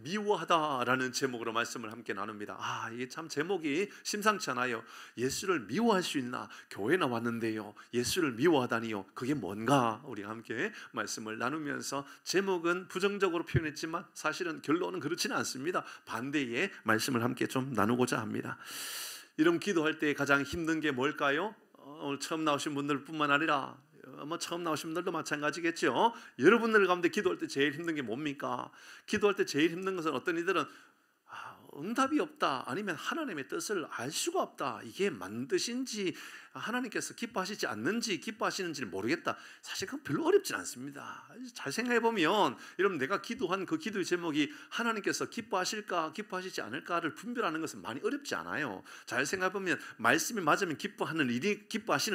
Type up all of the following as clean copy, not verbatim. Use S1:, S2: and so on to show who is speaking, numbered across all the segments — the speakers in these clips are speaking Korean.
S1: 미워하다라는 제목으로 말씀을 함께 나눕니다. 이게 참 제목이 심상치 않아요. 예수를 미워할 수 있나? 교회 나왔는데요, 예수를 미워하다니요, 그게 뭔가? 우리가 함께 말씀을 나누면서, 제목은 부정적으로 표현했지만 사실은 결론은 그렇지는 않습니다. 반대의 말씀을 함께 좀 나누고자 합니다. 이런 기도할 때 가장 힘든 게 뭘까요? 오늘 처음 나오신 분들 뿐만 아니라 처음 나오신 분들도 마찬가지겠죠. 여러분들 가운데 기도할 때 제일 힘든 게 뭡니까? 기도할 때 제일 힘든 것은, 어떤 이들은 응답이 없다, 아니면 하나님의 뜻을 알 수가 없다, 이게 맞는 뜻인지, 하나님께서 기뻐하시지 않는지 기뻐하시는지를 모르겠다. 사실 그건 별로 어렵진 않습니다. 잘 생각해 보면, 여러분, 내가 기도한 그 기도의 제목이 하나님께서 기뻐하실까 기뻐하시지 않을까를 분별하는 것은 많이 어렵지 않아요. 잘 생각해 보면 말씀이 맞으면 기뻐하시는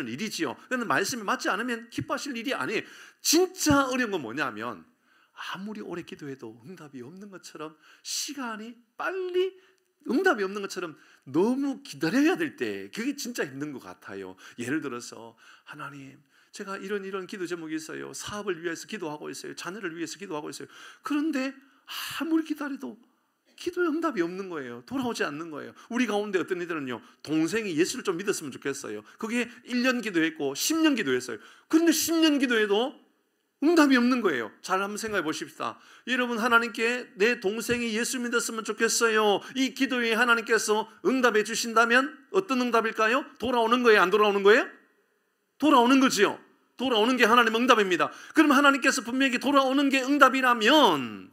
S1: 일이지요. 그런데 말씀이 맞지 않으면 기뻐하실 일이 아니에요. 진짜 어려운 건 뭐냐면, 아무리 오래 기도해도 응답이 없는 것처럼, 시간이 빨리 응답이 없는 것처럼 너무 기다려야 될 때, 그게 진짜 힘든 것 같아요. 예를 들어서, 하나님, 제가 이런 기도 제목이 있어요. 사업을 위해서 기도하고 있어요. 자녀를 위해서 기도하고 있어요. 그런데 아무리 기다려도 기도의 응답이 없는 거예요. 돌아오지 않는 거예요. 우리 가운데 어떤 이들은요, 동생이 예수를 좀 믿었으면 좋겠어요. 그게 1년 기도했고 10년 기도했어요. 그런데 10년 기도해도 응답이 없는 거예요. 잘 한번 생각해 보십시다. 여러분, 하나님께 내 동생이 예수 믿었으면 좋겠어요, 이 기도에 하나님께서 응답해 주신다면 어떤 응답일까요? 돌아오는 거예요? 안 돌아오는 거예요? 돌아오는 거지요. 돌아오는 게 하나님의 응답입니다. 그럼 하나님께서 분명히 돌아오는 게 응답이라면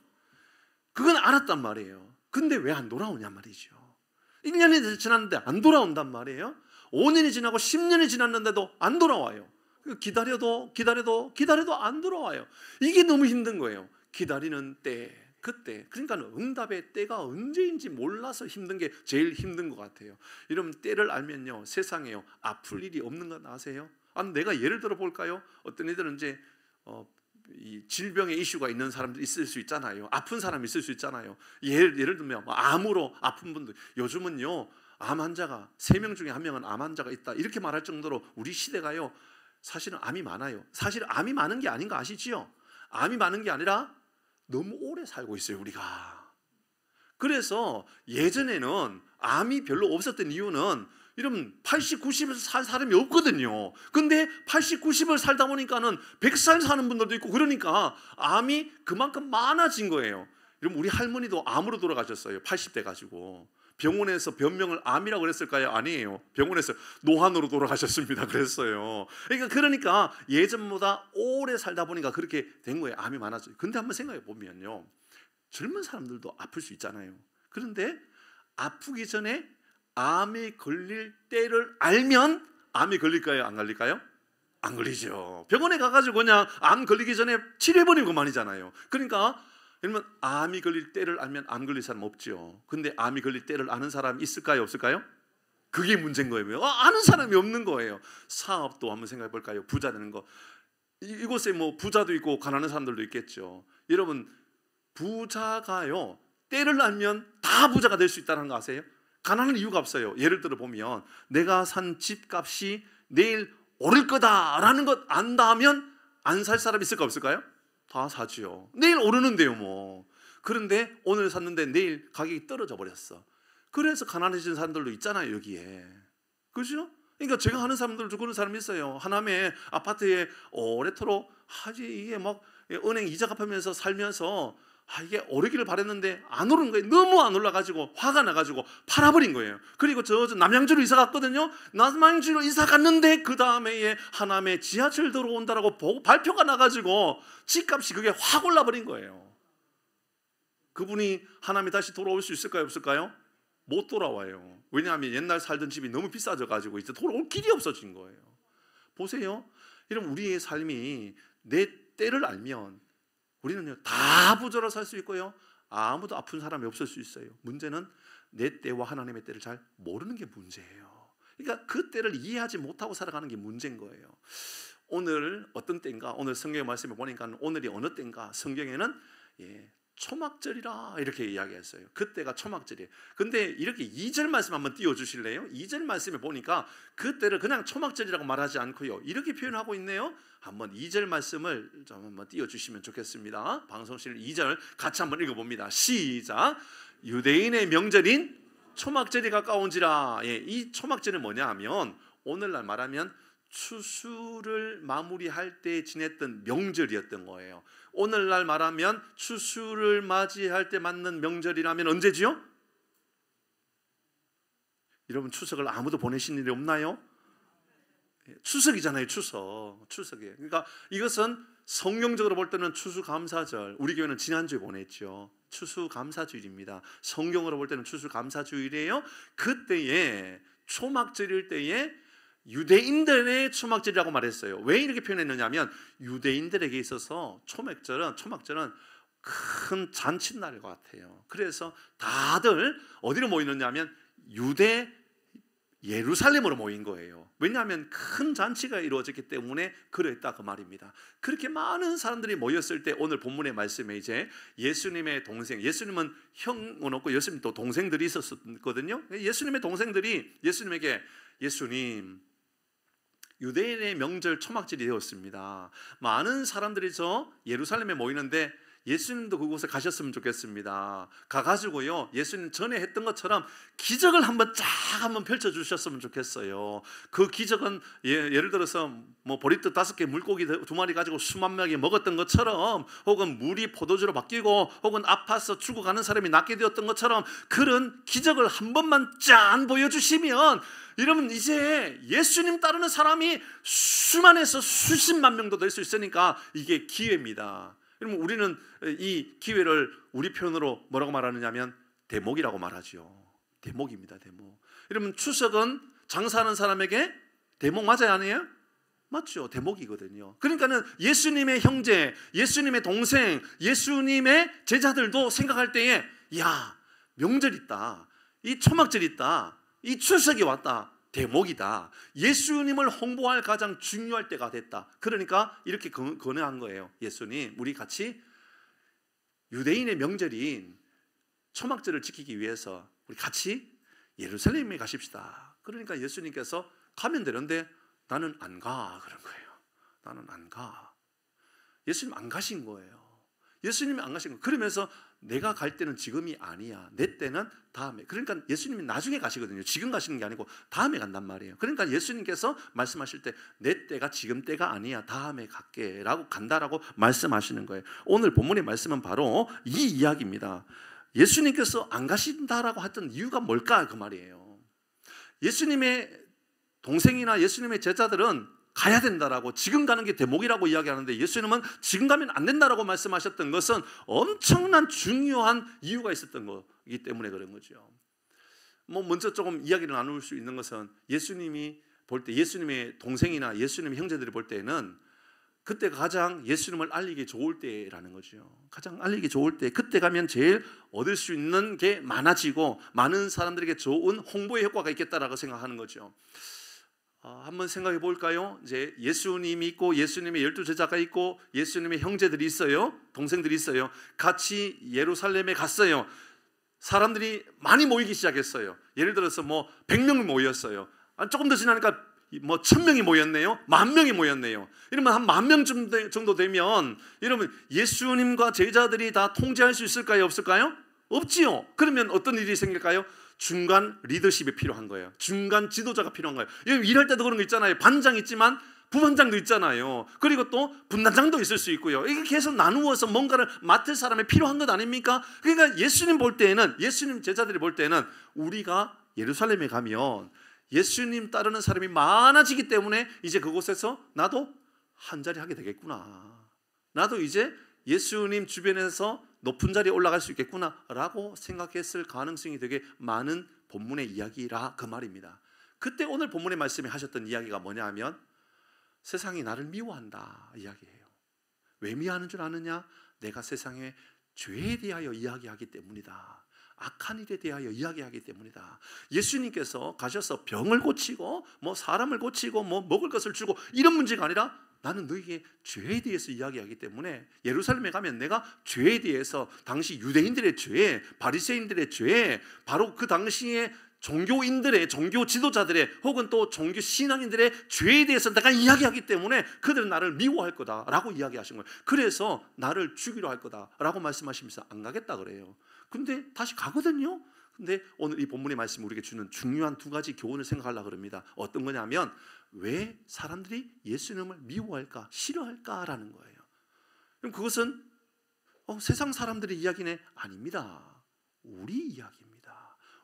S1: 그건 알았단 말이에요. 근데 왜 안 돌아오냐 말이죠. 1년이 지났는데 안 돌아온단 말이에요. 5년이 지나고 10년이 지났는데도 안 돌아와요. 기다려도 안 돌아와요. 이게 너무 힘든 거예요. 기다리는 때, 그때, 그러니까 응답의 때가 언제인지 몰라서 힘든 게 제일 힘든 것 같아요. 여러분, 때를 알면요, 세상에요, 아플 일이 없는 건 아세요? 내가 예를 들어 볼까요? 어떤 이들은 이제 이 질병의 이슈가 있는 사람도 있을 수 있잖아요. 아픈 사람이 있을 수 있잖아요. 예를 들면 암으로 아픈 분들, 요즘은요, 암 환자가 3명 중에 1명은 암 환자가 있다, 이렇게 말할 정도로 우리 시대가요, 사실은 암이 많아요. 사실 암이 많은 게 아닌 거 아시지요? 암이 많은 게 아니라 너무 오래 살고 있어요, 우리가. 그래서 예전에는 암이 별로 없었던 이유는, 여러분, 80, 90을 살 사람이 없거든요. 근데 80, 90을 살다 보니까는 100살 사는 분들도 있고, 그러니까 암이 그만큼 많아진 거예요. 여러분, 우리 할머니도 암으로 돌아가셨어요. 80대 가지고. 병원에서 변명을 암이라고 그랬을까요? 아니에요. 병원에서 노환으로 돌아가셨습니다. 그랬어요. 그러니까 예전보다 오래 살다 보니까 그렇게 된 거예요. 암이 많아져요. 근데 한번 생각해 보면요, 젊은 사람들도 아플 수 있잖아요. 그런데 아프기 전에 암에 걸릴 때를 알면 암이 걸릴까요? 안 걸릴까요? 안 걸리죠. 병원에 가가지고 그냥 암 걸리기 전에 치료해버리는 것만이잖아요. 그러니까 그러면 암이 걸릴 때를 알면 암 걸릴 사람 없죠. 근데 암이 걸릴 때를 아는 사람이 있을까요? 없을까요? 그게 문제인 거예요. 아는 사람이 없는 거예요. 사업도 한번 생각해 볼까요? 부자 되는 거. 이곳에 부자도 있고 가난한 사람들도 있겠죠. 여러분, 부자가요, 때를 알면 다 부자가 될 수 있다는 거 아세요? 가난한 이유가 없어요. 예를 들어 보면, 내가 산 집값이 내일 오를 거다라는 것 안다면 안 살 사람 있을까 없을까요? 다 사지요. 내일 오르는데요, 그런데 오늘 샀는데 내일 가격이 떨어져 버렸어. 그래서 가난해진 사람들도 있잖아요, 여기에. 그죠? 그러니까 제가 아는 사람들도 그런 사람이 있어요. 하남에 아파트에 오래도록 이게 은행 이자 갚으면서 살면서 이게 오르기를 바랬는데 안 오른 거예요. 너무 안 올라가지고 화가 나가지고 팔아버린 거예요. 그리고 저 남양주로 이사 갔거든요. 남양주로 이사 갔는데 그 다음에 하남에 지하철 들어온다라고 발표가 나가지고 집값이 그게 확 올라버린 거예요. 그분이 하남에 다시 돌아올 수 있을까요? 없을까요? 못 돌아와요. 왜냐하면 옛날 살던 집이 너무 비싸져가지고 이제 돌아올 길이 없어진 거예요. 보세요. 이런 우리의 삶이 내 때를 알면 우리는요, 다 부자로 살 수 있고요, 아무도 아픈 사람이 없을 수 있어요. 문제는 내 때와 하나님의 때를 잘 모르는 게 문제예요. 그러니까 그 때를 이해하지 못하고 살아가는 게 문제인 거예요. 오늘 어떤 때인가? 오늘 성경의 말씀을 보니까 오늘이 어느 때인가? 성경에는 초막절이라 이렇게 이야기했어요. 그때가 초막절이에요. 근데 이렇게 2절 말씀 한번 띄워주실래요? 2절 말씀에 보니까 그때를 그냥 초막절이라고 말하지 않고요, 이렇게 표현하고 있네요. 한번 2절 말씀을 좀 한번 띄워주시면 좋겠습니다. 방송실 2절 같이 한번 읽어봅니다. 시작. 유대인의 명절인 초막절이 가까운지라. 예, 이 초막절은 뭐냐 하면 오늘날 말하면 추수를 마무리할 때 지냈던 명절이었던 거예요. 오늘날 말하면 추수를 맞이할 때 맞는 명절이라면 언제지요? 여러분 추석을 아무도 보내신 일이 없나요? 추석이잖아요. 추석이에요. 그러니까 이것은 성경적으로 볼 때는 추수감사절, 우리 교회는 지난주에 보냈죠. 추수감사주일입니다. 성경으로 볼 때는 추수감사주일이에요. 그때에 초막절일 때에 유대인들의 초막절이라고 말했어요. 왜 이렇게 표현했느냐면 유대인들에게 있어서 초막절은 큰 잔칫날 것 같아요. 그래서 다들 어디로 모이느냐면 유대 예루살렘으로 모인 거예요. 왜냐하면 큰 잔치가 이루어졌기 때문에 그랬다 그 말입니다. 그렇게 많은 사람들이 모였을 때 오늘 본문의 말씀에 이제 예수님의 동생, 예수님은 형은 없고 예수님 또 동생들이 있었거든요. 예수님의 동생들이 예수님에게 예수님, 유대인의 명절 초막절이 되었습니다. 많은 사람들이 저 예루살렘에 모이는데 예수님도 그곳에 가셨으면 좋겠습니다. 가가지고요, 예수님 전에 했던 것처럼 기적을 한번 펼쳐주셨으면 좋겠어요. 그 기적은 예를 들어서 뭐 보리떡 5개, 물고기 2마리 가지고 수만 명이 먹었던 것처럼, 혹은 물이 포도주로 바뀌고, 혹은 아파서 죽어가는 사람이 낫게 되었던 것처럼 그런 기적을 한 번만 짠 보여주시면 여러분 이제 예수님 따르는 사람이 수만에서 수십만 명도 될 수 있으니까 이게 기회입니다. 그러면 우리는 이 기회를 우리 표현으로 뭐라고 말하느냐면 대목이라고 말하죠. 대목입니다. 대목. 여러분 추석은 장사하는 사람에게 대목 맞아요, 아니에요? 맞죠. 대목이거든요. 그러니까는 예수님의 형제, 예수님의 동생, 예수님의 제자들도 생각할 때에 야, 명절 있다, 이 초막절 있다, 이 추석이 왔다, 대목이다, 예수님을 홍보할 가장 중요할 때가 됐다. 그러니까 이렇게 권유한 거예요. 예수님, 우리 같이 유대인의 명절인 초막절을 지키기 위해서 우리 같이 예루살렘에 가십시다. 그러니까 예수님께서 가면 되는데 나는 안 가, 그런 거예요. 나는 안 가. 예수님 안 가신 거예요. 예수님이 안 가신 거예요. 그러면서 내가 갈 때는 지금이 아니야, 내 때는 다음에. 그러니까 예수님이 나중에 가시거든요. 지금 가시는 게 아니고 다음에 간단 말이에요. 그러니까 예수님께서 말씀하실 때 내 때가 지금 때가 아니야, 다음에 갈게 라고 간다라고 말씀하시는 거예요. 오늘 본문의 말씀은 바로 이 이야기입니다. 예수님께서 안 가신다라고 했던 이유가 뭘까, 그 말이에요. 예수님의 동생이나 예수님의 제자들은 가야 된다라고, 지금 가는 게 대목이라고 이야기하는데 예수님은 지금 가면 안 된다라고 말씀하셨던 것은 엄청난 중요한 이유가 있었던 거기 때문에 그런 거죠. 뭐 먼저 조금 이야기를 나눌 수 있는 것은 예수님이 볼 때, 예수님의 동생이나 예수님의 형제들이 볼 때는 그때가 가장 예수님을 알리기 좋을 때라는 거죠. 가장 알리기 좋을 때, 그때 가면 제일 얻을 수 있는 게 많아지고 많은 사람들에게 좋은 홍보의 효과가 있겠다라고 생각하는 거죠. 한번 생각해 볼까요? 이제 예수님이 있고 예수님의 12제자가 있고 예수님의 형제들이 있어요. 동생들이 있어요. 같이 예루살렘에 갔어요. 사람들이 많이 모이기 시작했어요. 예를 들어서 뭐 100명이 모였어요. 조금 더 지나니까 뭐 1000명이 모였네요. 10,000명이 모였네요. 이러면 한 10,000명 정도 되면 여러분 예수님과 제자들이 다 통제할 수 있을까요? 없을까요? 없지요. 그러면 어떤 일이 생길까요? 중간 리더십이 필요한 거예요. 중간 지도자가 필요한 거예요. 일할 때도 그런 거 있잖아요. 반장 있지만 부반장도 있잖아요. 그리고 또 분단장도 있을 수 있고요. 이게 계속 나누어서 뭔가를 맡을 사람이 필요한 것 아닙니까? 그러니까 예수님 볼 때는, 예수님 제자들이 볼 때는 우리가 예루살렘에 가면 예수님 따르는 사람이 많아지기 때문에 이제 그곳에서 나도 한 자리 하게 되겠구나, 나도 이제 예수님 주변에서 높은 자리에 올라갈 수 있겠구나라고 생각했을 가능성이 되게 많은 본문의 이야기라 그 말입니다. 그때 오늘 본문의 말씀에 하셨던 이야기가 뭐냐 하면 세상이 나를 미워한다 이야기예요. 왜 미워하는 줄 아느냐? 내가 세상의 죄에 대하여 이야기하기 때문이다 악한 일에 대하여 이야기하기 때문이다. 예수님께서 가셔서 병을 고치고 뭐 사람을 고치고 뭐 먹을 것을 주고 이런 문제가 아니라 나는 너에게 죄에 대해서 이야기하기 때문에 예루살렘에 가면 내가 죄에 대해서 당시 유대인들의 죄, 바리새인들의 죄, 바로 그 당시에 종교인들의, 종교 지도자들의 혹은 또 종교 신앙인들의 죄에 대해서 내가 이야기하기 때문에 그들은 나를 미워할 거다라고 이야기하신 거예요. 그래서 나를 죽이려 할 거다라고 말씀하시면서 안 가겠다 그래요. 근데 다시 가거든요. 근데 오늘 이 본문의 말씀이 우리에게 주는 중요한 두 가지 교훈을 생각하려고 합니다. 어떤 거냐면 왜 사람들이 예수님을 미워할까, 싫어할까라는 거예요. 그럼 그것은 세상 사람들의 이야기는 아닙니다. 우리 이야기입니다.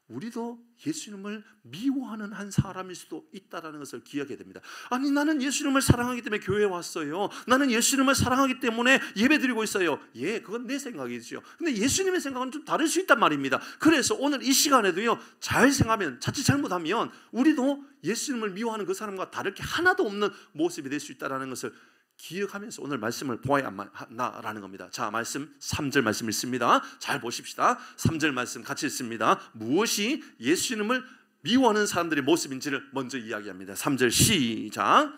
S1: 우리도 예수님을 미워하는 한 사람일 수도 있다는 것을 기억해야 됩니다. 아니 나는 예수님을 사랑하기 때문에 교회에 왔어요. 나는 예수님을 사랑하기 때문에 예배드리고 있어요. 예, 그건 내 생각이죠. 근데 예수님의 생각은 좀 다를 수 있단 말입니다. 그래서 오늘 이 시간에도요, 잘 생각하면, 자칫 잘못하면 우리도 예수님을 미워하는 그 사람과 다를 게 하나도 없는 모습이 될 수 있다는 것을 기억하면서 오늘 말씀을 보아야 한다라는 겁니다. 자, 말씀 3절 말씀 읽습니다. 잘 보십시다. 3절 말씀 같이 읽습니다. 무엇이 예수님을 미워하는 사람들의 모습인지를 먼저 이야기합니다. 3절 시작.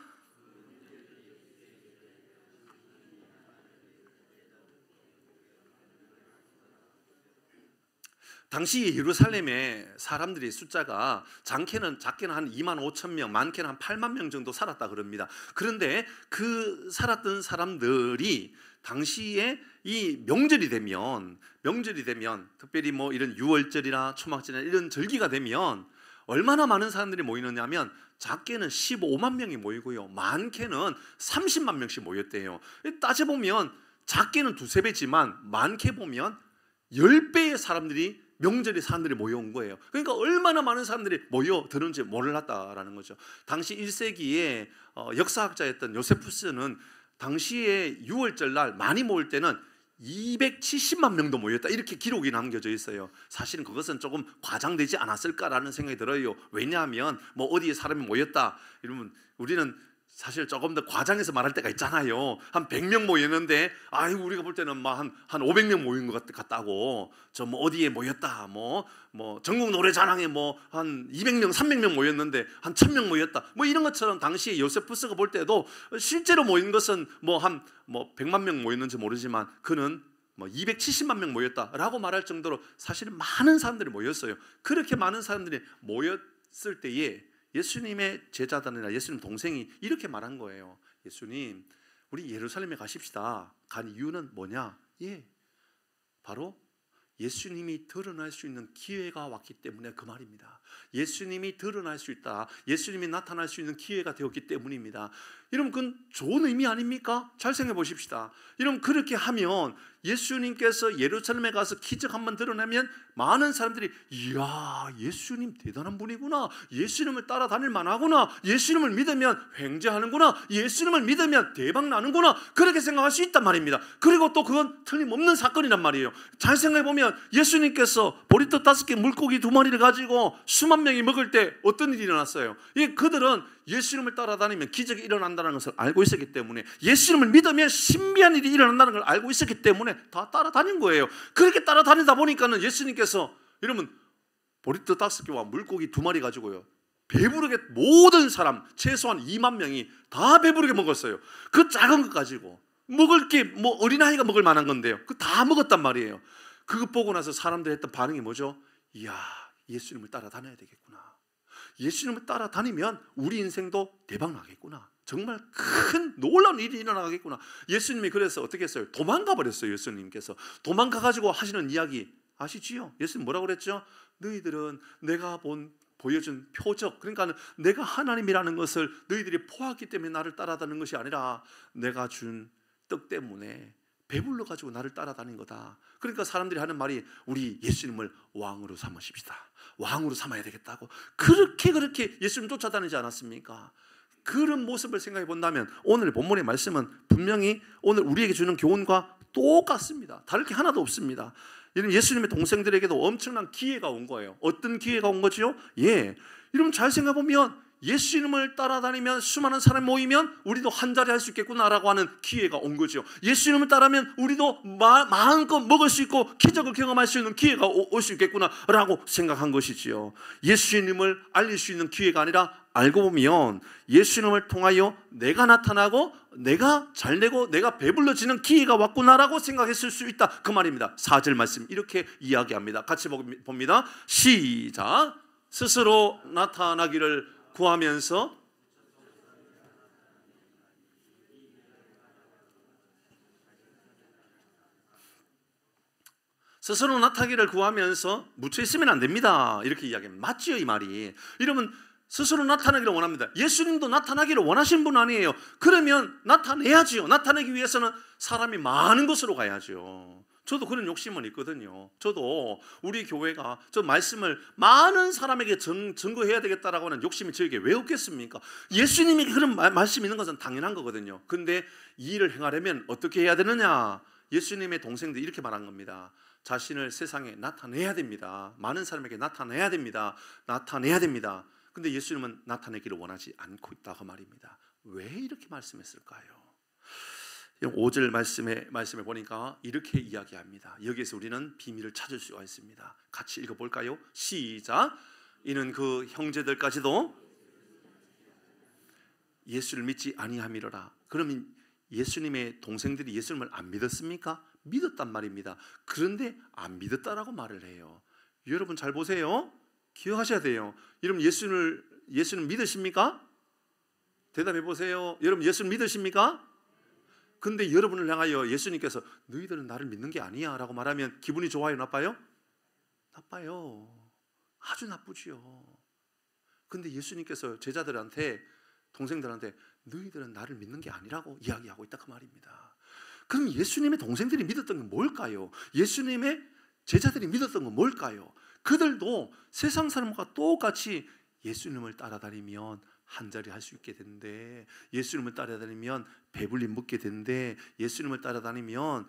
S1: 당시 예루살렘의 사람들의 숫자가 작게는 한 2만 5천 명, 많게는 한 8만 명 정도 살았다 그럽니다. 그런데 그 살았던 사람들이 당시에 이 명절이 되면 특별히 뭐 이런 유월절이나 초막절이나 이런 절기가 되면 얼마나 많은 사람들이 모이느냐면 작게는 15만 명이 모이고요, 많게는 30만 명씩 모였대요. 따져보면 작게는 두세 배지만 많게 보면 10배의 사람들이 명절에 사람들이 모여온 거예요. 그러니까 얼마나 많은 사람들이 모여드는지 몰랐다라는 거죠. 당시 1세기에 역사학자였던 요세푸스는 당시에 6월절 날 많이 모일 때는 270만 명도 모였다 이렇게 기록이 남겨져 있어요. 사실은 그것은 조금 과장되지 않았을까라는 생각이 들어요. 왜냐하면 뭐 어디에 사람이 모였다 이러면 우리는 사실 조금 더 과장해서 말할 때가 있잖아요. 한 100명 모였는데 아이고 우리가 볼 때는 한 500명 모인 것 같다고, 저 뭐 어디에 모였다 뭐 전국 노래자랑에 뭐 한 200명 300명 모였는데 한 1000명 모였다 뭐 이런 것처럼 당시에 요세푸스가 볼 때도 실제로 모인 것은 뭐 100만 명 모였는지 모르지만 그는 뭐 270만 명 모였다라고 말할 정도로 사실은 많은 사람들이 모였어요. 그렇게 많은 사람들이 모였을 때에 예수님의 제자들이나 예수님 동생이 이렇게 말한 거예요. 예수님, 우리 예루살렘에 가십시다. 간 이유는 뭐냐? 예, 바로 예수님이 드러날 수 있는 기회가 왔기 때문에 그 말입니다. 예수님이 드러날 수 있다, 예수님이 나타날 수 있는 기회가 되었기 때문입니다. 여러분 그건 좋은 의미 아닙니까? 잘 생각해 보십시다. 여러분 그렇게 하면 예수님께서 예루살렘에 가서 기적 한번 드러내면 많은 사람들이 이야 예수님 대단한 분이구나, 예수님을 따라다닐 만하구나, 예수님을 믿으면 횡재하는구나, 예수님을 믿으면 대박 나는구나, 그렇게 생각할 수 있단 말입니다. 그리고 또 그건 틀림없는 사건이란 말이에요. 잘 생각해 보면 예수님께서 보리떡 5개 물고기 2마리를 가지고 수만 명이 먹을 때 어떤 일이 일어났어요? 그들은 예수님을 따라다니면 기적이 일어난다는 것을 알고 있었기 때문에, 예수님을 믿으면 신비한 일이 일어난다는 걸 알고 있었기 때문에 다 따라다닌 거예요. 그렇게 따라다니다 보니까는 예수님께서 여러분 보리떡 5개와 물고기 2마리 가지고요 배부르게 모든 사람 최소한 2만 명이 다 배부르게 먹었어요. 그 작은 것 가지고 먹을 게 뭐 어린아이가 먹을 만한 건데요, 그 다 먹었단 말이에요. 그거 보고 나서 사람들이 했던 반응이 뭐죠? 이야 예수님을 따라다녀야 되겠구나, 예수님을 따라다니면 우리 인생도 대박 나겠구나, 정말 큰 놀라운 일이 일어나겠구나. 예수님이 그래서 어떻게 했어요? 도망가 버렸어요. 예수님께서 도망가가지고 하시는 이야기 아시지요? 예수님 뭐라고 그랬죠? 너희들은 내가 보여준 표적, 그러니까 내가 하나님이라는 것을 너희들이 보았기 때문에 나를 따라다니는 것이 아니라 내가 준 떡 때문에 배불러가지고 나를 따라다닌 거다. 그러니까 사람들이 하는 말이 우리 예수님을 왕으로 삼으십시다, 왕으로 삼아야 되겠다고 그렇게 예수님 쫓아다니지 않았습니까? 그런 모습을 생각해 본다면 오늘 본문의 말씀은 분명히 오늘 우리에게 주는 교훈과 똑같습니다. 다를 게 하나도 없습니다. 예수님의 동생들에게도 엄청난 기회가 온 거예요. 어떤 기회가 온 거죠? 여러분 잘 생각해 보면 예수 이름을 따라다니면 수많은 사람이 모이면 우리도 한 자리 할 수 있겠구나라고 하는 기회가 온 거죠. 예수 이름을 따르면 우리도 마음껏 먹을 수 있고 기적을 경험할 수 있는 기회가 올 수 있겠구나라고 생각한 것이지요. 예수 이름을 알릴 수 있는 기회가 아니라 알고 보면 예수 이름을 통하여 내가 나타나고 내가 잘되고 내가 배불러지는 기회가 왔구나라고 생각했을 수 있다, 그 말입니다. 4절 말씀 이렇게 이야기합니다. 같이 봅니다. 시작. 스스로 나타나기를 구하면서 스스로 나타나기를 구하면서 묻혀 있으면 안 됩니다. 이렇게 이야기합니다. 맞지요, 이 말이? 이러면 스스로 나타나기를 원합니다. 예수님도 나타나기를 원하시는 분 아니에요. 그러면 나타내야지요. 나타내기 위해서는 사람이 많은 곳으로 가야죠. 저도 그런 욕심은 있거든요. 저도 우리 교회가 저 말씀을 많은 사람에게 증거해야 되겠다라고 하는 욕심이 저에게 왜 없겠습니까? 예수님에게 그런 말씀이 있는 것은 당연한 거거든요. 근데 이 일을 행하려면 어떻게 해야 되느냐? 예수님의 동생들이 이렇게 말한 겁니다. 자신을 세상에 나타내야 됩니다. 많은 사람에게 나타내야 됩니다. 나타내야 됩니다. 근데 예수님은 나타내기를 원하지 않고 있다고 말입니다. 왜 이렇게 말씀했을까요? 5절 말씀에 보니까 이렇게 이야기합니다. 여기에서 우리는 비밀을 찾을 수가 있습니다. 같이 읽어볼까요? 시작. 이는 그 형제들까지도 예수를 믿지 아니함이로라. 그러면 예수님의 동생들이 예수님을 안 믿었습니까? 믿었단 말입니다. 그런데 안 믿었다라고 말을 해요. 여러분 잘 보세요. 기억하셔야 돼요. 여러분 예수님 믿으십니까? 대답해 보세요. 여러분 예수님 믿으십니까? 근데 여러분을 향하여 예수님께서 너희들은 나를 믿는 게 아니야 라고 말하면 기분이 좋아요, 나빠요? 나빠요. 아주 나쁘지요. 근데 예수님께서 제자들한테, 동생들한테 너희들은 나를 믿는 게 아니라고 이야기하고 있다, 그 말입니다. 그럼 예수님의 동생들이 믿었던 건 뭘까요? 예수님의 제자들이 믿었던 건 뭘까요? 그들도 세상 사람과 똑같이 예수님을 따라다니면 한 자리 할 수 있게 되는데, 예수님을 따라다니면 배불리 먹게 되는데, 예수님을 따라다니면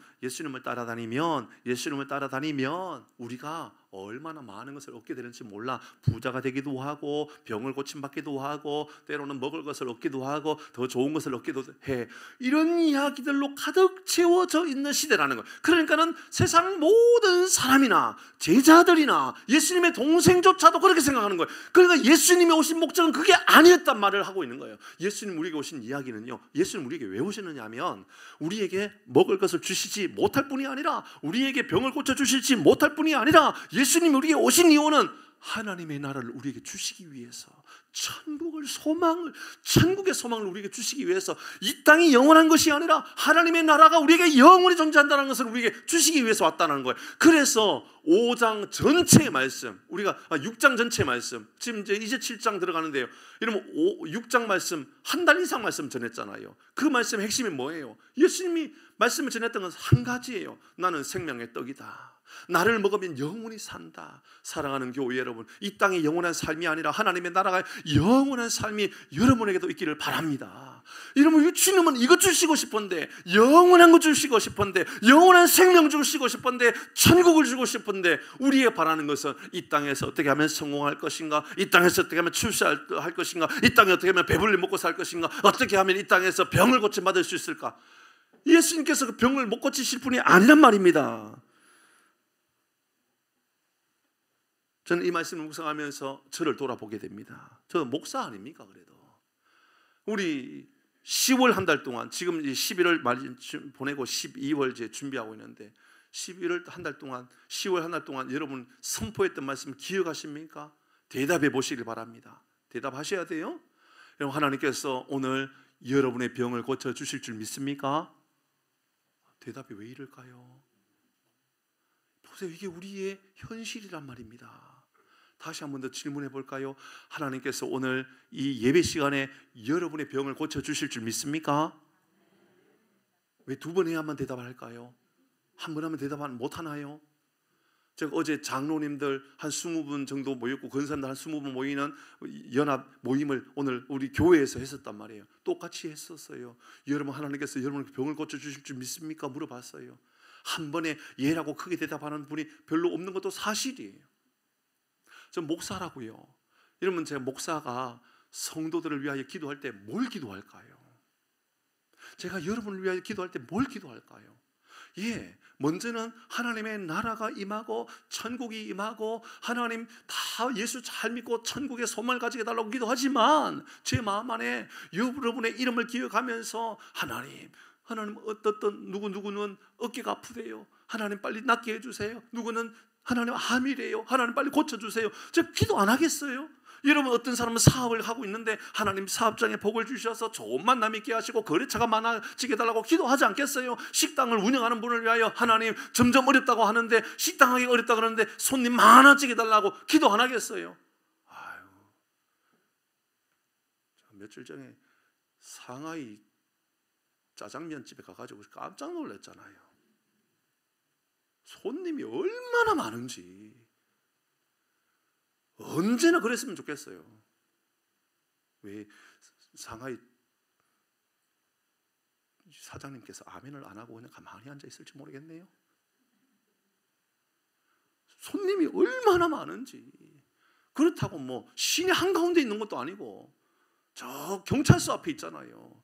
S1: 우리가 얼마나 많은 것을 얻게 되는지 몰라. 부자가 되기도 하고 병을 고침받기도 하고 때로는 먹을 것을 얻기도 하고 더 좋은 것을 얻기도 해. 이런 이야기들로 가득 채워져 있는 시대라는 거예요. 그러니까는 세상 모든 사람이나 제자들이나 예수님의 동생조차도 그렇게 생각하는 거예요. 그러니까 예수님이 오신 목적은 그게 아니었단 말을 하고 있는 거예요. 예수님 우리에게 오신 이야기는요, 예수님 우리에게 왜 오시느냐 하면 우리에게 먹을 것을 주시지 못할 뿐이 아니라, 우리에게 병을 고쳐주실지 못할 뿐이 아니라, 예수님이 우리에게 오신 이유는 하나님의 나라를 우리에게 주시기 위해서, 천국의 소망을 우리에게 주시기 위해서, 이 땅이 영원한 것이 아니라 하나님의 나라가 우리에게 영원히 존재한다는 것을 우리에게 주시기 위해서 왔다는 거예요. 그래서 5장 전체의 말씀, 우리가 6장 전체의 말씀, 지금 이제 7장 들어가는데요. 이러면 6장 말씀 한 달 이상 말씀 전했잖아요. 그 말씀의 핵심이 뭐예요? 예수님이 말씀을 전했던 것은 한 가지예요. 나는 생명의 떡이다. 나를 먹으면 영원히 산다. 사랑하는 교회 여러분, 이 땅의 영원한 삶이 아니라 하나님의 나라가 영원한 삶이 여러분에게도 있기를 바랍니다. 여러분, 주님은 이것 주시고 싶은데, 영원한 것 주시고 싶은데, 영원한 생명 주시고 싶은데, 천국을 주고 싶은데, 우리가 바라는 것은 이 땅에서 어떻게 하면 성공할 것인가, 이 땅에서 어떻게 하면 출세할 것인가, 이 땅에 어떻게 하면 배불리 먹고 살 것인가, 어떻게 하면 이 땅에서 병을 고침받을 수 있을까. 예수님께서 그 병을 못 고치실 분이 아니란 말입니다. 저는 이 말씀을 묵상하면서 저를 돌아보게 됩니다. 저는 목사 아닙니까? 그래도 우리 10월 한 달 동안, 지금 11월 말 보내고 12월 이제 준비하고 있는데, 11월 한 달 동안, 10월 한 달 동안 여러분 선포했던 말씀 기억하십니까? 대답해 보시길 바랍니다. 대답하셔야 돼요. 여러분, 하나님께서 오늘 여러분의 병을 고쳐 주실 줄 믿습니까? 대답이 왜 이럴까요? 보세요, 이게 우리의 현실이란 말입니다. 다시 한 번 더 질문해 볼까요? 하나님께서 오늘 이 예배 시간에 여러분의 병을 고쳐 주실 줄 믿습니까? 왜 두 번 해야만 대답을 할까요? 한 번 하면 대답 못 하나요? 제가 어제 장로님들 한 20분 정도 모였고 권사님들 한 20분 모이는 연합 모임을 오늘 우리 교회에서 했었단 말이에요. 똑같이 했었어요. 여러분, 하나님께서 여러분의 병을 고쳐 주실 줄 믿습니까? 물어봤어요. 한 번에 예라고 크게 대답하는 분이 별로 없는 것도 사실이에요. 저 목사라고요. 여러분, 제가 목사가 성도들을 위하여 기도할 때 뭘 기도할까요? 제가 여러분을 위하여 기도할 때 뭘 기도할까요? 예, 먼저는 하나님의 나라가 임하고 천국이 임하고 하나님 다 예수 잘 믿고 천국의 소망을 가지게 달라고 기도하지만 제 마음 안에 여러분의 이름을 기억하면서 하나님 어떤 누구는 어깨가 아프대요. 하나님 빨리 낫게 해주세요. 누구는 하나님 암이래요. 하나님 빨리 고쳐주세요. 제가 기도 안 하겠어요? 여러분, 어떤 사람은 사업을 하고 있는데 하나님 사업장에 복을 주셔서 좋은 만남 있게 하시고 거래처가 많아지게 달라고 기도하지 않겠어요? 식당을 운영하는 분을 위하여 하나님 점점 어렵다고 하는데 식당하기 어렵다고 하는데 손님 많아지게 달라고 기도 안 하겠어요? 아유, 며칠 전에 상하이 짜장면집에 가가지고 깜짝 놀랐잖아요. 손님이 얼마나 많은지. 언제나 그랬으면 좋겠어요. 왜 상하이 사장님께서 아멘을 안 하고 그냥 가만히 앉아 있을지 모르겠네요. 손님이 얼마나 많은지. 그렇다고 뭐 시내 한가운데 있는 것도 아니고 저 경찰서 앞에 있잖아요.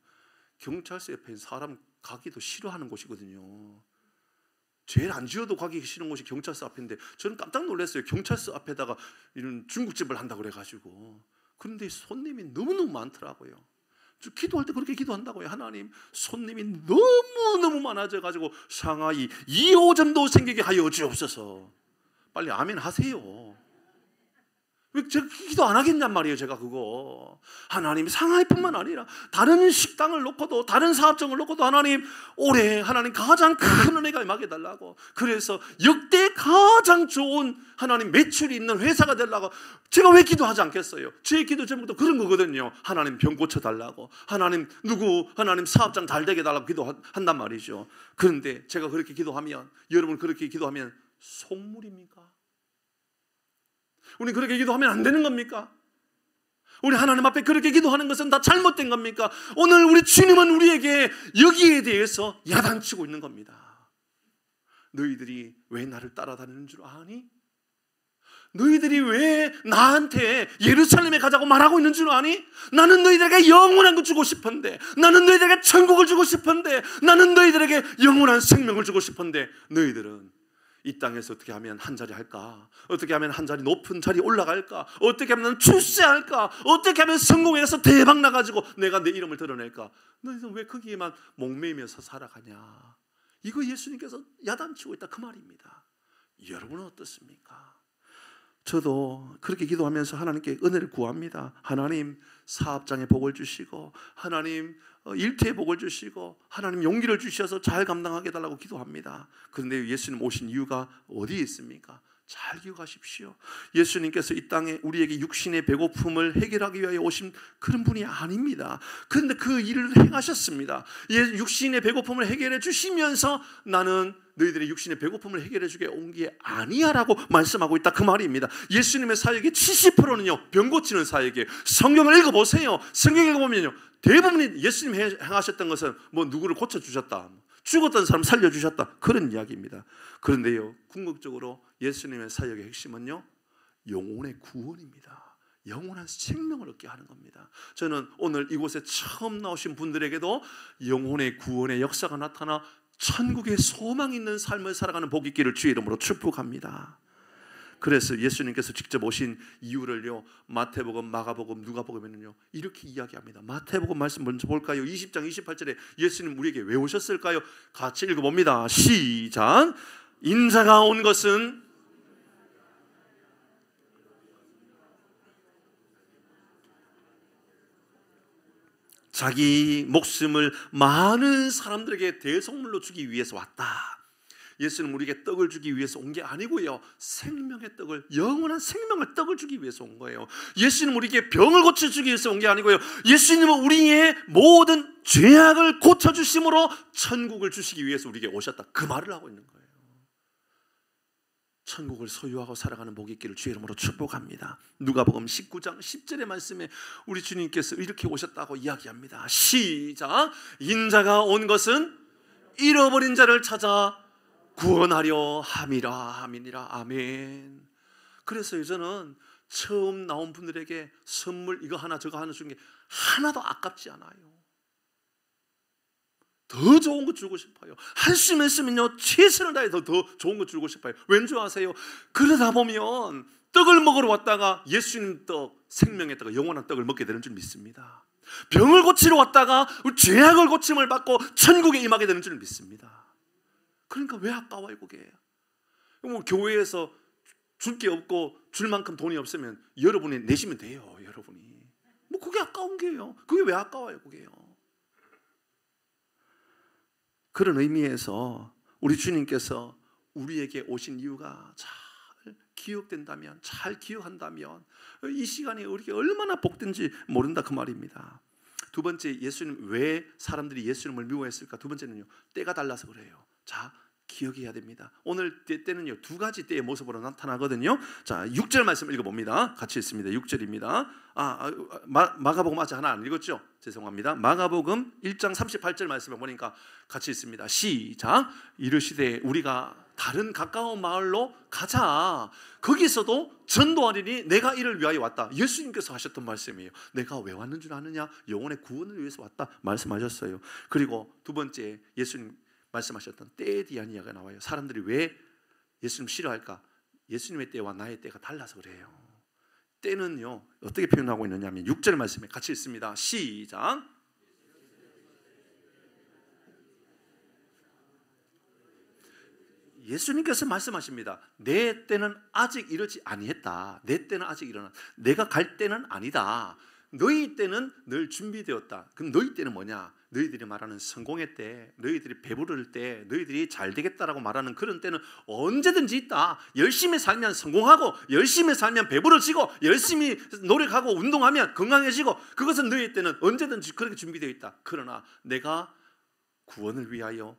S1: 경찰서 옆에 사람 가기도 싫어하는 곳이거든요. 제일 안 지어도 가기 싫은 곳이 경찰서 앞인데 저는 깜짝 놀랐어요. 경찰서 앞에다가 이런 중국집을 한다고 그래가지고. 그런데 손님이 너무너무 많더라고요. 저 기도할 때 그렇게 기도한다고요. 하나님, 손님이 너무너무 많아져가지고 상하이 2호점도 생기게 하여 주옵소서. 빨리 아멘 하세요. 왜 제가 기도 안 하겠냔 말이에요. 제가 그거 하나님 상하이뿐만 아니라 다른 식당을 놓고도 다른 사업장을 놓고도 하나님 올해 하나님 가장 큰 은혜가 임하게 달라고, 그래서 역대 가장 좋은 하나님 매출이 있는 회사가 되려고 제가 왜 기도하지 않겠어요? 제 기도 제목도 그런 거거든요. 하나님 병 고쳐달라고, 하나님 하나님 사업장 잘 되게 달라고 기도한단 말이죠. 그런데 제가 그렇게 기도하면, 여러분 그렇게 기도하면 속물입니까? 우리 그렇게 기도하면 안 되는 겁니까? 우리 하나님 앞에 그렇게 기도하는 것은 다 잘못된 겁니까? 오늘 우리 주님은 우리에게 여기에 대해서 야단치고 있는 겁니다. 너희들이 왜 나를 따라다니는 줄 아니? 너희들이 왜 나한테 예루살렘에 가자고 말하고 있는 줄 아니? 나는 너희들에게 영원한 걸 주고 싶은데, 나는 너희들에게 천국을 주고 싶은데, 나는 너희들에게 영원한 생명을 주고 싶은데 너희들은 이 땅에서 어떻게 하면 한 자리 할까? 어떻게 하면 한 자리 높은 자리 올라갈까? 어떻게 하면 출세할까? 어떻게 하면 성공해서 대박 나가지고 내가 내 이름을 드러낼까? 너희는 왜 거기에만 목매이면서 살아가냐? 이거 예수님께서 야단치고 있다 그 말입니다. 여러분은 어떻습니까? 저도 그렇게 기도하면서 하나님께 은혜를 구합니다. 하나님 사업장에 복을 주시고, 하나님 일터에 복을 주시고, 하나님 용기를 주셔서 잘 감당하게 해달라고 기도합니다. 그런데 예수님 오신 이유가 어디에 있습니까? 잘 기억하십시오. 예수님께서 이 땅에 우리에게 육신의 배고픔을 해결하기 위하여 오신 그런 분이 아닙니다. 그런데 그 일을 행하셨습니다. 육신의 배고픔을 해결해 주시면서 나는 너희들의 육신의 배고픔을 해결해 주게 온 게 아니야 라고 말씀하고 있다 그 말입니다. 예수님의 사역의 70%는요 병 고치는 사역이에요. 성경을 읽어보세요. 성경을 읽어보면요 대부분이 예수님이 행하셨던 것은 뭐 누구를 고쳐주셨다, 죽었던 사람 살려주셨다, 그런 이야기입니다. 그런데요 궁극적으로 예수님의 사역의 핵심은요 영혼의 구원입니다. 영원한 생명을 얻게 하는 겁니다. 저는 오늘 이곳에 처음 나오신 분들에게도 영혼의 구원의 역사가 나타나 천국의 소망 있는 삶을 살아가는 복이 있기를 주의 이름으로 축복합니다. 그래서 예수님께서 직접 오신 이유를요 마태복음, 마가복음, 누가복음에는요 이렇게 이야기합니다. 마태복음 말씀 먼저 볼까요? 20장 28절에 예수님 우리에게 왜 오셨을까요? 같이 읽어봅니다. 시작. 인자가 온 것은 자기 목숨을 많은 사람들에게 대속물로 주기 위해서 왔다. 예수는 우리에게 떡을 주기 위해서 온 게 아니고요 생명의 떡을, 영원한 생명의 떡을 주기 위해서 온 거예요. 예수는 우리에게 병을 고쳐주기 위해서 온 게 아니고요 예수님은 우리의 모든 죄악을 고쳐주심으로 천국을 주시기 위해서 우리에게 오셨다 그 말을 하고 있는 거예요. 천국을 소유하고 살아가는 복이 있기를 주의 이름으로 축복합니다. 누가복음 19장 10절의 말씀에 우리 주님께서 이렇게 오셨다고 이야기합니다. 시작. 인자가 온 것은 잃어버린 자를 찾아 구원하려 함이라. 함이니라. 아멘. 그래서 저는 처음 나온 분들에게 선물 이거 하나 저거 하나 주는 게 하나도 아깝지 않아요. 더 좋은 거 주고 싶어요. 할 수 있으면요 최선을 다해서 더 좋은 거 주고 싶어요. 왠지 아세요? 그러다 보면 떡을 먹으러 왔다가 예수님 떡, 생명의 떡, 영원한 떡을 먹게 되는 줄 믿습니다. 병을 고치러 왔다가 죄악을 고침을 받고 천국에 임하게 되는 줄 믿습니다. 그러니까 왜 아까워요 그게? 뭐 교회에서 줄 게 없고 줄 만큼 돈이 없으면 여러분이 내시면 돼요. 여러분이 뭐 그게 아까운 게요. 그게 왜 아까워요 그게요? 그런 의미에서 우리 주님께서 우리에게 오신 이유가 잘 기억된다면, 잘 기억한다면 이 시간이 우리에게 얼마나 복된지 모른다 그 말입니다. 두 번째, 예수님 왜 사람들이 예수님을 미워했을까? 두 번째는요, 때가 달라서 그래요. 자, 기억해야 됩니다. 오늘 때는요 두 가지 때의 모습으로 나타나거든요. 자, 6절 말씀 읽어봅니다. 같이 읽습니다. 6절입니다. 마가복음 아직 하나 안 읽었죠? 죄송합니다. 마가복음 1장 38절 말씀을 보니까 같이 읽습니다. 시작. 이르시되 우리가 다른 가까운 마을로 가자. 거기서도 전도하리니 내가 이를 위하여 왔다. 예수님께서 하셨던 말씀이에요. 내가 왜 왔는 줄 아느냐? 영혼의 구원을 위해서 왔다 말씀하셨어요. 그리고 두 번째, 예수님 말씀하셨던 때에 대한 이야기가 나와요. 사람들이 왜 예수님 싫어할까? 예수님의 때와 나의 때가 달라서 그래요. 때는요 어떻게 표현하고 있느냐면 6절 말씀에 같이 읽습니다. 시작. 예수님께서 말씀하십니다. 내 때는 아직 이르지 아니했다. 내 때는 아직 일어나. 내가 갈 때는 아니다. 너희 때는 늘 준비되었다. 그럼 너희 때는 뭐냐? 너희들이 말하는 성공의 때, 너희들이 배부를 때, 너희들이 잘 되겠다라고 말하는 그런 때는 언제든지 있다. 열심히 살면 성공하고, 열심히 살면 배부러지고, 열심히 노력하고 운동하면 건강해지고, 그것은 너희 때는 언제든지 그렇게 준비되어 있다. 그러나 내가 구원을 위하여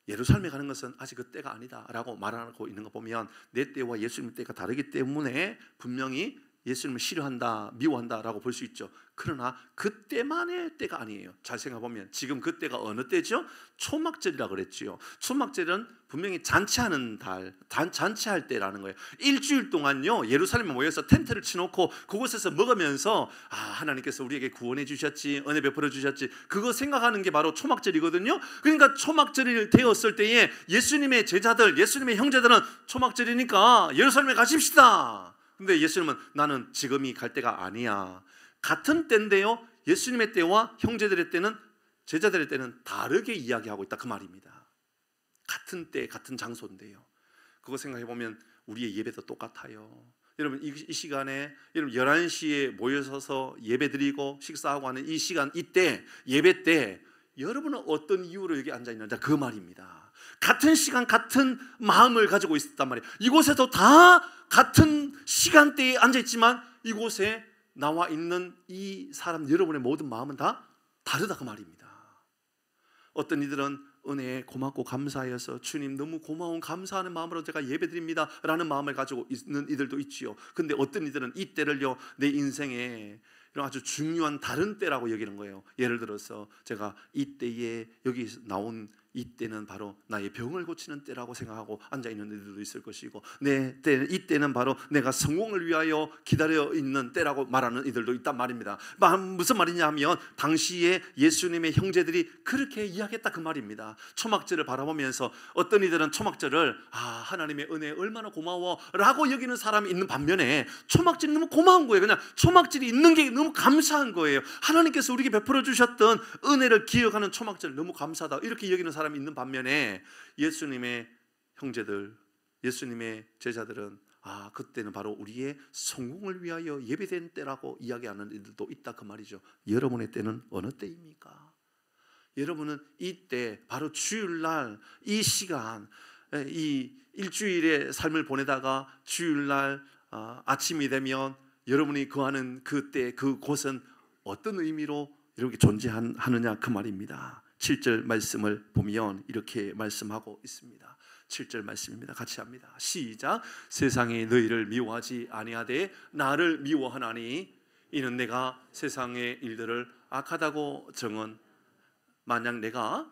S1: 예루살렘에 가는 것은 아직 그 때가 아니다라고 말하고 있는 거 보면 내 때와 예수님의 때가 다르기 때문에 분명히 예수님을 싫어한다, 미워한다라고 볼 수 있죠. 그러나 그때만의 때가 아니에요. 잘 생각해보면 지금 그때가 어느 때죠? 초막절이라고 그랬지요. 초막절은 분명히 잔치하는 달, 잔치할 때라는 거예요. 일주일 동안요 예루살렘에 모여서 텐트를 치놓고 그곳에서 먹으면서 하나님께서 우리에게 구원해 주셨지, 은혜 베풀어 주셨지, 그거 생각하는 게 바로 초막절이거든요. 그러니까 초막절이 되었을 때에 예수님의 제자들, 예수님의 형제들은 초막절이니까 예루살렘에 가십시다. 근데 예수님은 나는 지금이 갈 때가 아니야. 같은 때인데요 예수님의 때와 형제들의 때는, 제자들의 때는 다르게 이야기하고 있다 그 말입니다. 같은 때 같은 장소인데요. 그거 생각해보면 우리의 예배도 똑같아요. 여러분 이 시간에 여러분 11시에 모여서서 예배드리고 식사하고 하는 이 시간, 이때 예배 때 여러분은 어떤 이유로 여기 앉아있는지 그 말입니다. 같은 시간 같은 마음을 가지고 있었단 말이에요. 이곳에도 다 같은 시간대에 앉아있지만 이곳에 나와 있는 이 사람 여러분의 모든 마음은 다 다르다 그 말입니다. 어떤 이들은 은혜에 고맙고 감사해서 주님 너무 고마운 감사하는 마음으로 제가 예배드립니다 라는 마음을 가지고 있는 이들도 있지요. 근데 어떤 이들은 이 때를요 내 인생에 이런 아주 중요한 다른 때라고 여기는 거예요. 예를 들어서 제가 이 때에 여기 나온 이 때는 바로 나의 병을 고치는 때라고 생각하고 앉아있는 이들도 있을 것이고, 이 때는 바로 내가 성공을 위하여 기다려 있는 때라고 말하는 이들도 있단 말입니다. 무슨 말이냐 하면 당시에 예수님의 형제들이 그렇게 이야기했다 그 말입니다. 초막절을 바라보면서 어떤 이들은 초막절을 하나님의 은혜 얼마나 고마워 라고 여기는 사람이 있는 반면에 초막절이 너무 고마운 거예요. 그냥 초막절이 있는 게 너무 감사한 거예요. 하나님께서 우리에게 베풀어 주셨던 은혜를 기억하는 초막절 너무 감사하다 이렇게 여기는 사람이 있는 반면에 예수님의 형제들, 예수님의 제자들은 그때는 바로 우리의 성공을 위하여 예배된 때라고 이야기하는 이들도 있다 그 말이죠. 여러분의 때는 어느 때입니까? 여러분은 이때 바로 주일날 이 시간, 이 일주일의 삶을 보내다가 주일날 아침이 되면 여러분이 거하는 그때 그곳은 어떤 의미로 이렇게 존재하느냐 그 말입니다. 7절 말씀을 보면 이렇게 말씀하고 있습니다. 7절 말씀입니다. 같이 합니다. 시작. 세상이 너희를 미워하지 아니하되 나를 미워하나니 이는 내가 세상의 일들을 악하다고 정은 만약 내가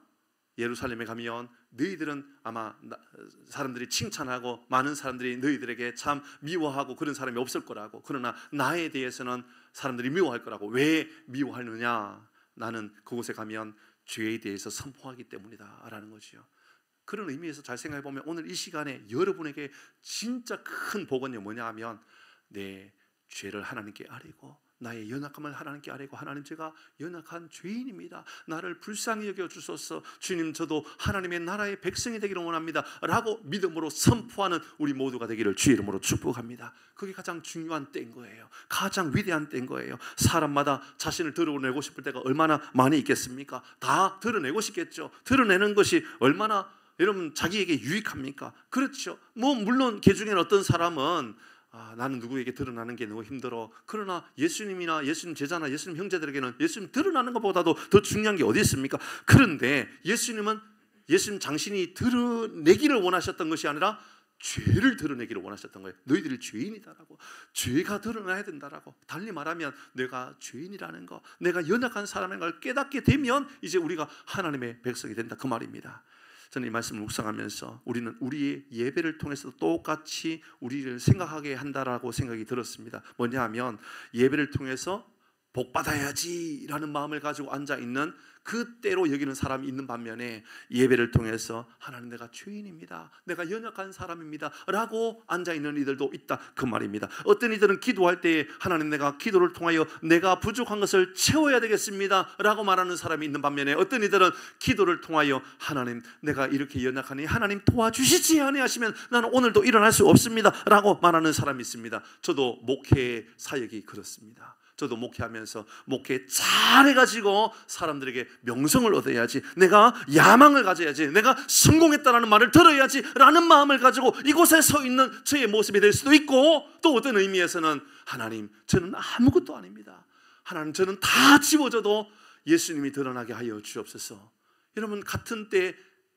S1: 예루살렘에 가면 너희들은 아마 사람들이 칭찬하고 많은 사람들이 너희들에게 참 미워하고 그런 사람이 없을 거라고. 그러나 나에 대해서는 사람들이 미워할 거라고. 왜 미워하느냐? 나는 그곳에 가면 죄에 대해서 선포하기 때문이다 라는 거지요. 그런 의미에서 잘 생각해 보면 오늘 이 시간에 여러분에게 진짜 큰 복은요 뭐냐 하면 내 죄를 하나님께 아뢰고 나의 연약함을 하나님께 아뢰고 하나님 제가 연약한 죄인입니다. 나를 불쌍히 여겨 주소서. 주님 저도 하나님의 나라의 백성이 되기를 원합니다 라고 믿음으로 선포하는 우리 모두가 되기를 주의 이름으로 축복합니다. 그게 가장 중요한 때인 거예요. 가장 위대한 때인 거예요. 사람마다 자신을 드러내고 싶을 때가 얼마나 많이 있겠습니까? 다 드러내고 싶겠죠. 드러내는 것이 얼마나 여러분 자기에게 유익합니까? 그렇죠. 물론 그 중에는 어떤 사람은 나는 누구에게 드러나는 게 너무 힘들어. 그러나 예수님이나 예수님 제자나 예수님 형제들에게는 예수님 드러나는 것보다도 더 중요한 게 어디 있습니까? 그런데 예수님은 예수님 당신이 드러내기를 원하셨던 것이 아니라 죄를 드러내기를 원하셨던 거예요. 너희들이 죄인이다라고. 죄가 드러나야 된다라고. 달리 말하면 내가 죄인이라는 거, 내가 연약한 사람인 걸 깨닫게 되면 이제 우리가 하나님의 백성이 된다 그 말입니다. 저는 이 말씀을 묵상하면서 우리는 우리의 예배를 통해서 똑같이 우리를 생각하게 한다라고 생각이 들었습니다. 뭐냐 하면 예배를 통해서 복 받아야지 라는 마음을 가지고 앉아있는 그때로 여기는 사람이 있는 반면에 예배를 통해서 하나님 내가 죄인입니다, 내가 연약한 사람입니다 라고 앉아있는 이들도 있다 그 말입니다. 어떤 이들은 기도할 때에 하나님 내가 기도를 통하여 내가 부족한 것을 채워야 되겠습니다 라고 말하는 사람이 있는 반면에 어떤 이들은 기도를 통하여 하나님 내가 이렇게 연약하니 하나님 도와주시지 아니하시면 나는 오늘도 일어날 수 없습니다 라고 말하는 사람이 있습니다. 저도 목회 사역이 그렇습니다. 저도 목회하면서 목회 잘해가지고 사람들에게 명성을 얻어야지, 내가 야망을 가져야지, 내가 성공했다라는 말을 들어야지 라는 마음을 가지고 이곳에 서 있는 저의 모습이 될 수도 있고, 또 어떤 의미에서는 하나님 저는 아무것도 아닙니다, 하나님 저는 다 지워져도 예수님이 드러나게 하여 주옵소서. 여러분 같은 때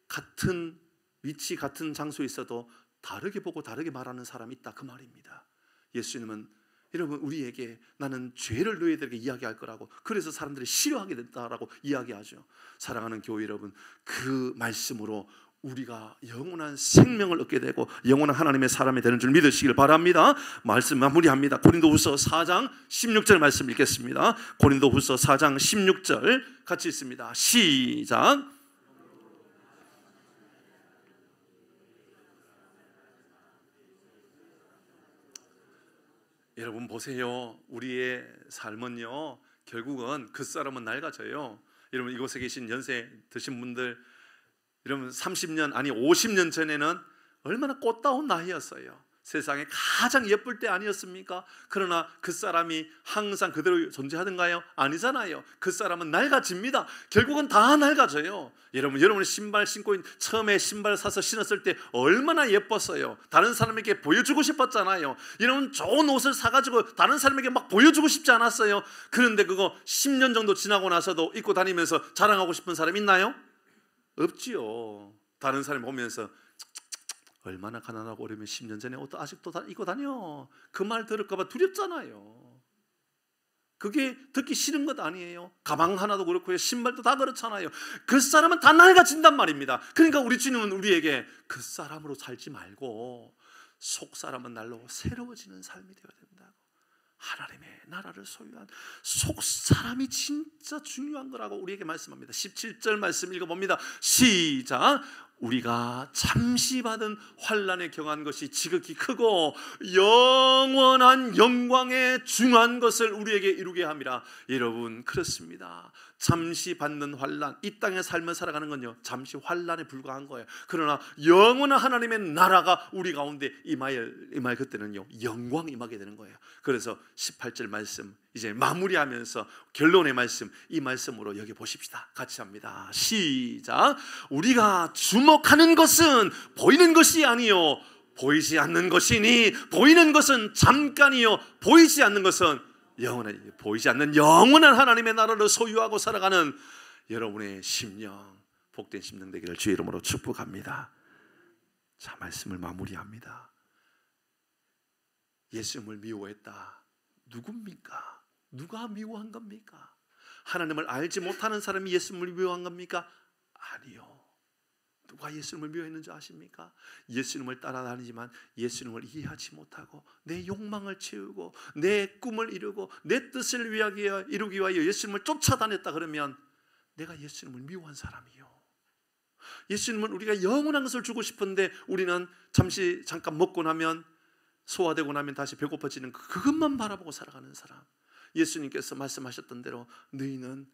S1: 같은 위치 같은 장소에 있어도 다르게 보고 다르게 말하는 사람이 있다 그 말입니다. 예수님은 여러분 우리에게 나는 죄를 너희들에게 이야기할 거라고, 그래서 사람들이 싫어하게 됐다라고 이야기하죠. 사랑하는 교회 여러분, 그 말씀으로 우리가 영원한 생명을 얻게 되고 영원한 하나님의 사람이 되는 줄 믿으시길 바랍니다. 말씀 마무리합니다. 고린도후서 4장 16절 말씀 읽겠습니다. 고린도후서 4장 16절 같이 읽습니다. 시작. 여러분 보세요. 우리의 삶은요 결국은 그 사람은 낡아져요. 여러분 이곳에 계신 연세 드신 분들, 여러분 30년 아니 50년 전에는 얼마나 꽃다운 나이였어요. 세상에 가장 예쁠 때 아니었습니까? 그러나 그 사람이 항상 그대로 존재하던가요? 아니잖아요. 그 사람은 낡아집니다. 결국은 다 낡아져요. 여러분 신발 신고 처음에 신발 사서 신었을 때 얼마나 예뻤어요. 다른 사람에게 보여주고 싶었잖아요. 여러분 좋은 옷을 사가지고 다른 사람에게 막 보여주고 싶지 않았어요. 그런데 그거 10년 정도 지나고 나서도 입고 다니면서 자랑하고 싶은 사람 있나요? 없지요. 다른 사람 보면서 얼마나 가난하고 어려면 10년 전에 옷도 아직도 입고 다녀, 그 말 들을까 봐 두렵잖아요. 그게 듣기 싫은 것 아니에요. 가방 하나도 그렇고요, 신발도 다 그렇잖아요. 그 사람은 다 낡아진단 말입니다. 그러니까 우리 주님은 우리에게 그 사람으로 살지 말고 속 사람은 날로 새로워지는 삶이 되어야 된다고. 하나님의 나라를 소유한 속 사람이 진짜 중요한 거라고 우리에게 말씀합니다. 17절 말씀 읽어봅니다. 시작. 우리가 잠시 받은 환난에 경한 것이 지극히 크고 영원한 영광에 중한 것을 우리에게 이루게 함이라. 여러분 그렇습니다. 잠시 받는 환난, 이 땅의 삶을 살아가는 건요 잠시 환난에 불과한 거예요. 그러나 영원한 하나님의 나라가 우리 가운데 임할 그때는요 영광이 임하게 되는 거예요. 그래서 18절 말씀 이제 마무리하면서 결론의 말씀, 이 말씀으로 여기 보십시다. 같이 합니다. 시작. 우리가 주목하는 것은 보이는 것이 아니요 보이지 않는 것이니, 보이는 것은 잠깐이요 보이지 않는 것은 영원한, 보이지 않는 영원한 하나님의 나라를 소유하고 살아가는 여러분의 심령, 복된 심령 되기를 주의 이름으로 축복합니다. 자, 말씀을 마무리합니다. 예수님을 미워했다. 누굽니까? 누가 미워한 겁니까? 하나님을 알지 못하는 사람이 예수님을 미워한 겁니까? 아니요. 누가 예수님을 미워했는지 아십니까? 예수님을 따라다니지만 예수님을 이해하지 못하고 내 욕망을 채우고 내 꿈을 이루고 내 뜻을 이루기 위하여 예수님을 쫓아다녔다 그러면 내가 예수님을 미워한 사람이요. 예수님은 우리가 영원한 것을 주고 싶은데 우리는 잠깐 먹고 나면 소화되고 나면 다시 배고파지는 그것만 바라보고 살아가는 사람. 예수님께서 말씀하셨던 대로 너희는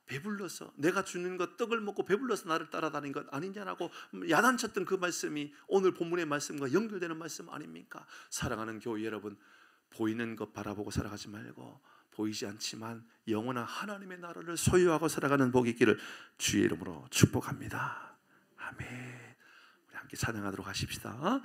S1: 배불러서 내가 주는 것 떡을 먹고 배불러서 나를 따라다닌 것 아니냐라고 야단쳤던 그 말씀이 오늘 본문의 말씀과 연결되는 말씀 아닙니까? 사랑하는 교회 여러분, 보이는 것 바라보고 살아가지 말고 보이지 않지만 영원한 하나님의 나라를 소유하고 살아가는 복이 있기를 주의 이름으로 축복합니다. 아멘. 우리 함께 찬양하도록 하십시다.